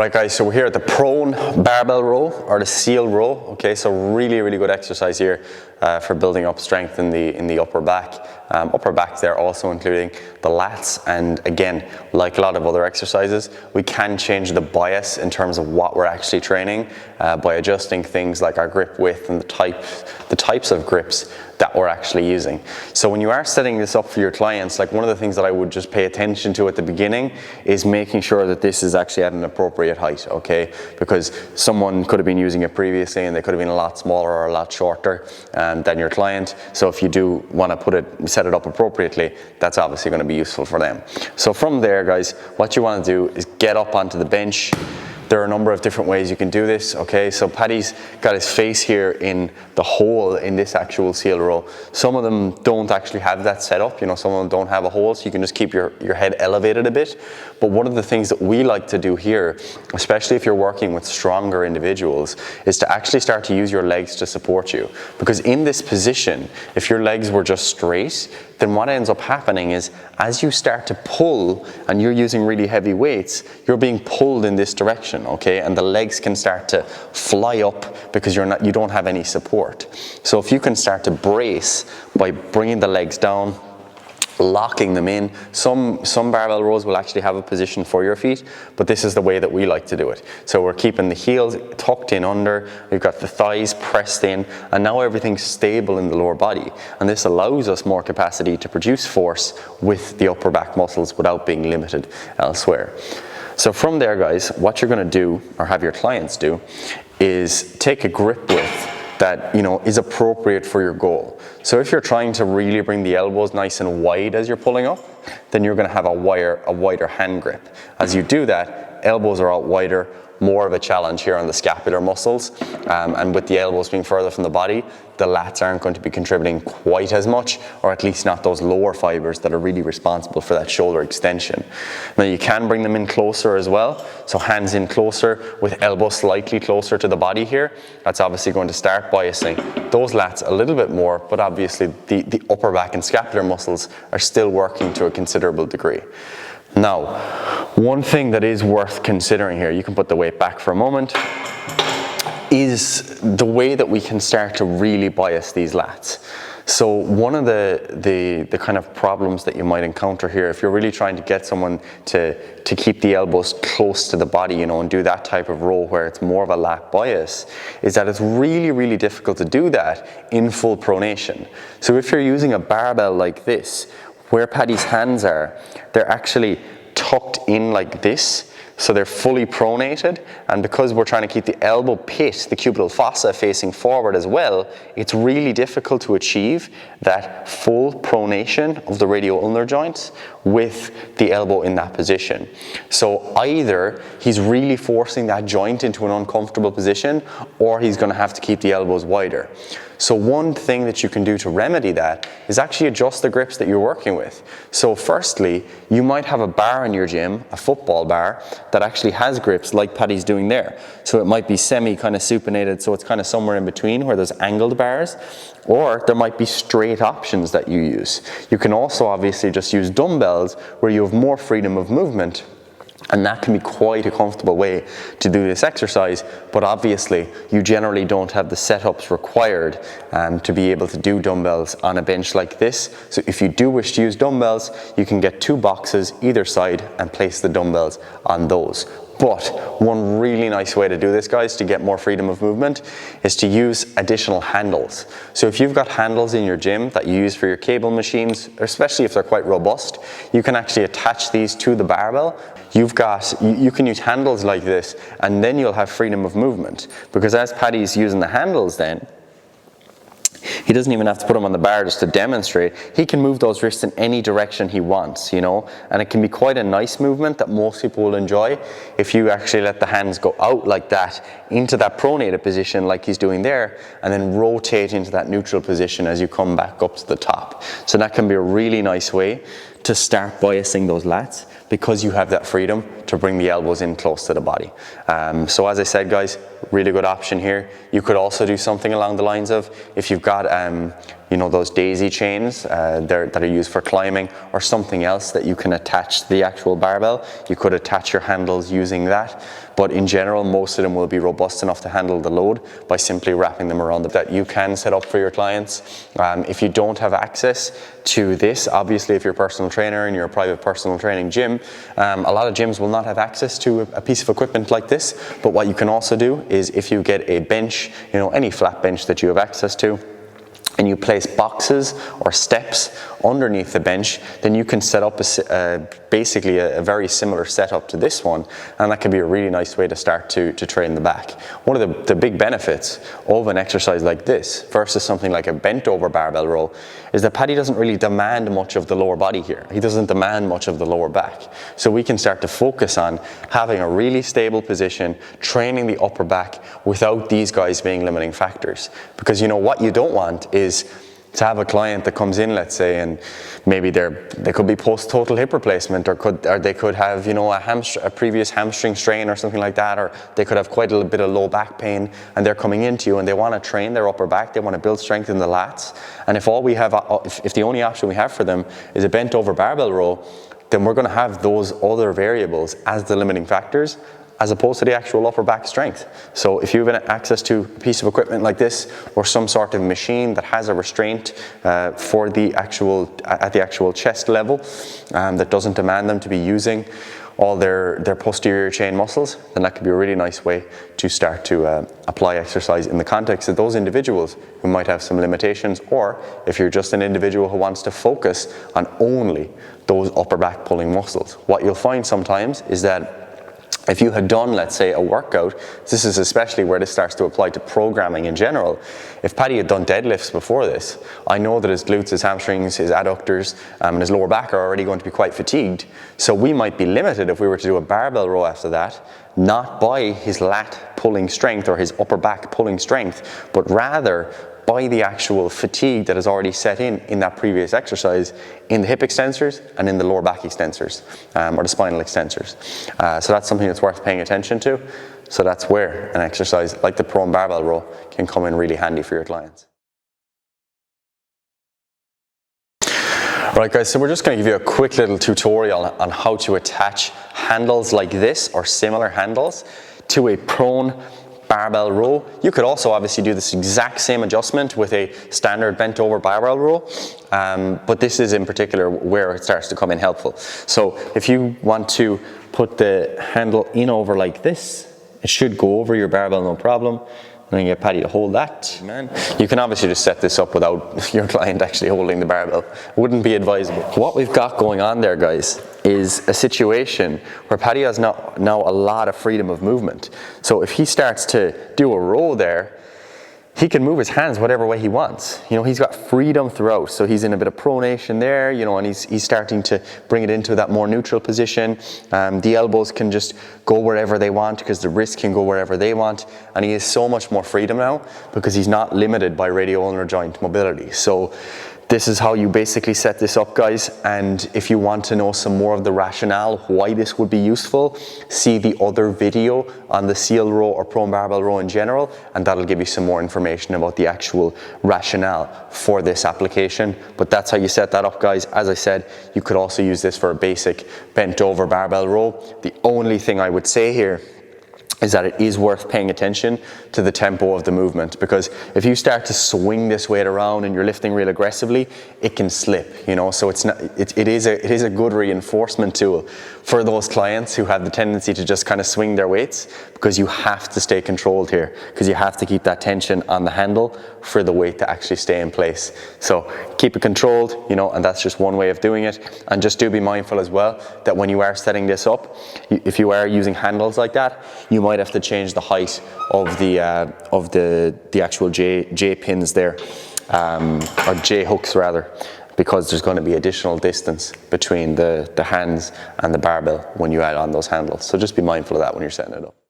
Right guys, so we're here at the prone barbell row or the seal row. Okay, so really good exercise here for building up strength in the upper back. Upper back there also including the lats, and again, like a lot of other exercises, we can change the bias in terms of what we're actually training by adjusting things like our grip width and the types of grips that we're actually using. So when you are setting this up for your clients, like one of the things that I would just pay attention to at the beginning is making sure that this is actually at an appropriate height, okay? Because someone could have been using it previously and they could have been a lot smaller or a lot shorter than your client. So if you do want to set it up appropriately, that's obviously going to be useful for them. So from there, guys, what you want to do is get up onto the bench. There are a number of different ways you can do this, okay? So Paddy's got his face here in the hole in this actual seal row. Some of them don't actually have that set up, you know, some of them don't have a hole, so you can just keep your head elevated a bit. But one of the things that we like to do here, especially if you're working with stronger individuals, is to actually start to use your legs to support you. Because in this position, if your legs were just straight, then what ends up happening is as you start to pull and you're using really heavy weights, you're being pulled in this direction, okay? And the legs can start to fly up because you don't have any support. So if you can start to brace by bringing the legs down, locking them in. Some barbell rows will actually have a position for your feet, but this is the way that we like to do it. So we're keeping the heels tucked in under, we've got the thighs pressed in, and now everything's stable in the lower body. And this allows us more capacity to produce force with the upper back muscles without being limited elsewhere. So from there, guys, what you're going to do, or have your clients do, is take a grip width that, you know, is appropriate for your goal. So if you're trying to really bring the elbows nice and wide as you're pulling up, then you're going to have a wider hand grip. As you do that, elbows are out wider, more of a challenge here on the scapular muscles, and with the elbows being further from the body, the lats aren't going to be contributing quite as much, or at least not those lower fibers that are really responsible for that shoulder extension. Now you can bring them in closer as well, so hands in closer with elbows slightly closer to the body here. That's obviously going to start biasing those lats a little bit more, but obviously the upper back and scapular muscles are still working to a considerable degree. Now, one thing that is worth considering here, you can put the weight back for a moment, is the way that we can start to really bias these lats. So one of the kind of problems that you might encounter here, if you're really trying to get someone to keep the elbows close to the body, you know, and do that type of row where it's more of a lat bias, is that it's really difficult to do that in full pronation. So if you're using a barbell like this, where Paddy's hands are, they're actually tucked in like this, so they're fully pronated, and because we're trying to keep the elbow pit, the cubital fossa, facing forward as well, it's really difficult to achieve that full pronation of the radioulnar joints with the elbow in that position. So either he's really forcing that joint into an uncomfortable position, or he's going to have to keep the elbows wider. So one thing that you can do to remedy that is actually adjust the grips that you're working with. So firstly, you might have a bar in your gym, a football bar, that actually has grips like Paddy's doing there. So it might be semi kind of supinated, so it's kind of somewhere in between where there's angled bars, or there might be straight options that you use. You can also obviously just use dumbbells where you have more freedom of movement. And that can be quite a comfortable way to do this exercise, but obviously you generally don't have the setups required to be able to do dumbbells on a bench like this. So if you do wish to use dumbbells, you can get 2 boxes either side and place the dumbbells on those. But one really nice way to do this, guys, to get more freedom of movement is to use additional handles. So if you've got handles in your gym that you use for your cable machines, especially if they're quite robust, you can actually attach these to the barbell. You can use handles like this, and then you'll have freedom of movement. Because as Paddy's using the handles then, he doesn't even have to put them on the bar just to demonstrate. He can move those wrists in any direction he wants, you know, and it can be quite a nice movement that most people will enjoy if you actually let the hands go out like that into that pronated position like he's doing there, and then rotate into that neutral position as you come back up to the top. So that can be a really nice way to start biasing those lats, because you have that freedom to bring the elbows in close to the body. So as I said, guys, really good option here. You could also do something along the lines of, if you've got you know, those daisy chains that are used for climbing, or something else that you can attach to the actual barbell. You could attach your handles using that, but in general, most of them will be robust enough to handle the load by simply wrapping them around that you can set up for your clients. If you don't have access to this, obviously if you're a personal trainer and you're a private personal training gym, a lot of gyms will not have access to a piece of equipment like this. But what you can also do is, if you get a bench, you know, any flat bench that you have access to, and you place boxes or steps underneath the bench, then you can set up basically a very similar setup to this one, and that can be a really nice way to start to train the back. One of the big benefits of an exercise like this versus something like a bent over barbell row is that Paddy doesn't really demand much of the lower body here. He doesn't demand much of the lower back. So we can start to focus on having a really stable position, training the upper back without these guys being limiting factors. Because you know what you don't want is to have a client that comes in, let's say, and maybe they could be post total hip replacement, or they could have, you know, a previous hamstring strain or something like that, or they could have quite a bit of low back pain, and they're coming into you and they want to train their upper back, they want to build strength in the lats, and if the only option we have for them is a bent over barbell row, then we're going to have those other variables as the limiting factors, as opposed to the actual upper back strength. So if you have access to a piece of equipment like this, or some sort of machine that has a restraint for the actual chest level, that doesn't demand them to be using all their posterior chain muscles, then that could be a really nice way to start to apply exercise in the context of those individuals who might have some limitations, or if you're just an individual who wants to focus on only those upper back pulling muscles. What you'll find sometimes is that if you had done, let's say, a workout, this is especially where this starts to apply to programming in general. If Paddy had done deadlifts before this, I know that his glutes, his hamstrings, his adductors, and his lower back are already going to be quite fatigued. So we might be limited if we were to do a barbell row after that, not by his lat pulling strength or his upper back pulling strength, but rather by the actual fatigue that is already set in that previous exercise in the hip extensors and in the lower back extensors, or the spinal extensors. So that's something that's worth paying attention to. So that's where an exercise like the prone barbell row can come in really handy for your clients. Right guys, so we're just going to give you a quick little tutorial on how to attach handles like this or similar handles to a prone barbell row. You could also obviously do this exact same adjustment with a standard bent over barbell row, but this is in particular where it starts to come in helpful. So if you want to put the handle in over like this, it should go over your barbell no problem. And then you get Paddy to hold that. You can obviously just set this up without your client actually holding the barbell. Wouldn't be advisable. What we've got going on there, guys, is a situation where Paddy has now a lot of freedom of movement. So if he starts to do a row there, he can move his hands whatever way he wants. You know, he's got freedom throughout. So he's in a bit of pronation there, you know, and he's starting to bring it into that more neutral position. The elbows can just go wherever they want because the wrists can go wherever they want. And he has so much more freedom now because he's not limited by radioulnar joint mobility. So this is how you basically set this up, guys. And if you want to know some more of the rationale why this would be useful, see the other video on the seal row or prone barbell row in general, and that'll give you some more information about the actual rationale for this application. But that's how you set that up, guys. As I said, you could also use this for a basic bent over barbell row. The only thing I would say here is that it is worth paying attention to the tempo of the movement, because if you start to swing this weight around and you're lifting real aggressively, it can slip, you know. So it is a good reinforcement tool for those clients who have the tendency to just kind of swing their weights, because you have to stay controlled here, because you have to keep that tension on the handle for the weight to actually stay in place. So keep it controlled, you know, and that's just one way of doing it. And just do be mindful as well that when you are setting this up, if you are using handles like that, you might have to change the height of the actual J pins there, or J hooks rather, because there's going to be additional distance between the hands and the barbell when you add on those handles. So just be mindful of that when you're setting it up.